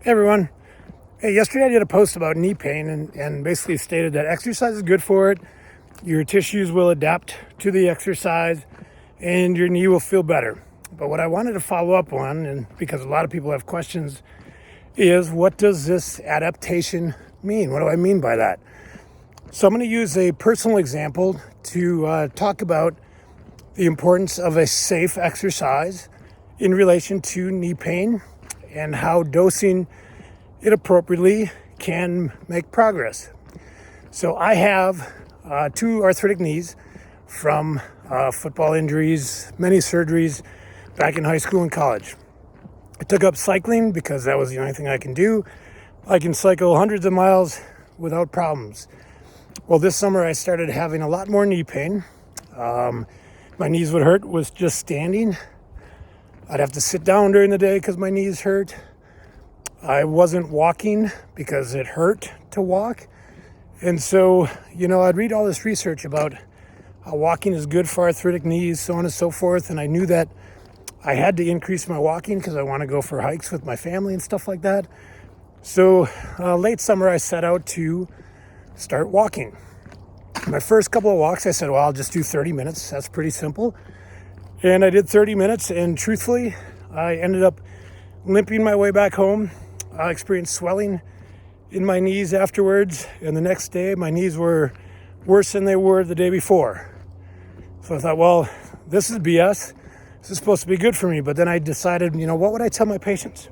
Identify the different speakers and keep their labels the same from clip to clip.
Speaker 1: Hey everyone. Hey, yesterday I did a post about knee pain and basically stated that exercise is good for it. Your tissues will adapt to the exercise and your knee will feel better. But what I wanted to follow up on, and because a lot of people have questions, is what does this adaptation mean? What do I mean by that? So I'm going to use a personal example to talk about the importance of a safe exercise in relation to knee pain and how dosing it appropriately can make progress. So I have 2 arthritic knees from football injuries, many surgeries back in high school and college. I took up cycling because that was the only thing I can do. I can cycle hundreds of miles without problems. Well, this summer I started having a lot more knee pain. My knees would hurt with just standing. I'd have to sit down during the day because my knees hurt. I wasn't walking because it hurt to walk. And so, I'd read all this research about how walking is good for arthritic knees, so on and so forth. And I knew that I had to increase my walking because I want to go for hikes with my family and stuff like that. So late summer, I set out to start walking. My first couple of walks, I said, well, I'll just do 30 minutes. That's pretty simple. And I did 30 minutes, and truthfully, I ended up limping my way back home. I experienced swelling in my knees afterwards, and the next day, my knees were worse than they were the day before. So I thought, well, this is BS. This is supposed to be good for me. But then I decided, what would I tell my patients?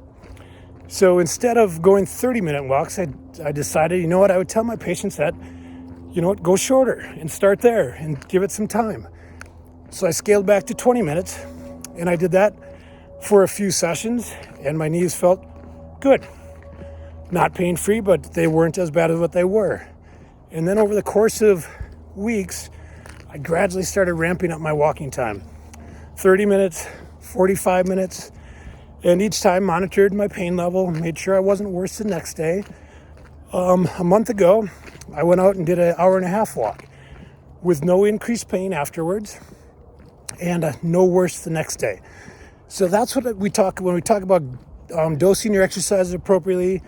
Speaker 1: So instead of going 30-minute walks, I decided, I would tell my patients that, go shorter and start there and give it some time. So I scaled back to 20 minutes, and I did that for a few sessions, and my knees felt good. Not pain-free, but they weren't as bad as what they were. And then over the course of weeks, I gradually started ramping up my walking time. 30 minutes, 45 minutes, and each time monitored my pain level, made sure I wasn't worse the next day. A month ago, I went out and did an hour-and-a-half walk with no increased pain afterwards and no worse the next day. So that's what when we talk about dosing your exercises appropriately,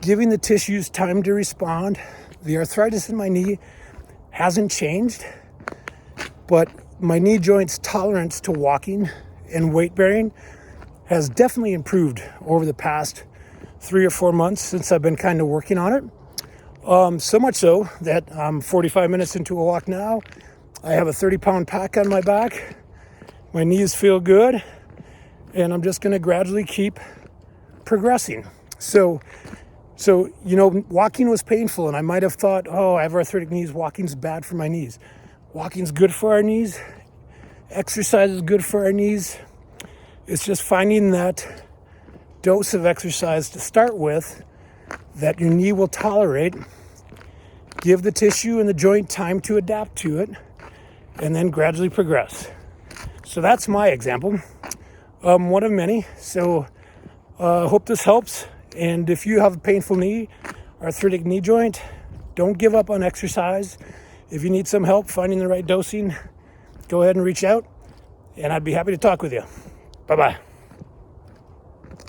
Speaker 1: giving the tissues time to respond. The arthritis in my knee hasn't changed, but my knee joint's tolerance to walking and weight bearing has definitely improved over the past 3 or 4 months since I've been kind of working on it. So much so that I'm 45 minutes into a walk now. I have a 30-pound pack on my back. My knees feel good, and I'm just going to gradually keep progressing. So, walking was painful, and I might have thought, oh, I have arthritic knees. Walking's bad for my knees. Walking's good for our knees. Exercise is good for our knees. It's just finding that dose of exercise to start with that your knee will tolerate. Give the tissue and the joint time to adapt to it, and then gradually progress. So that's my example, one of many. So hope this helps. And if you have a painful knee, arthritic knee joint, don't give up on exercise. If you need some help finding the right dosing, go ahead and reach out, and I'd be happy to talk with you. Bye-bye.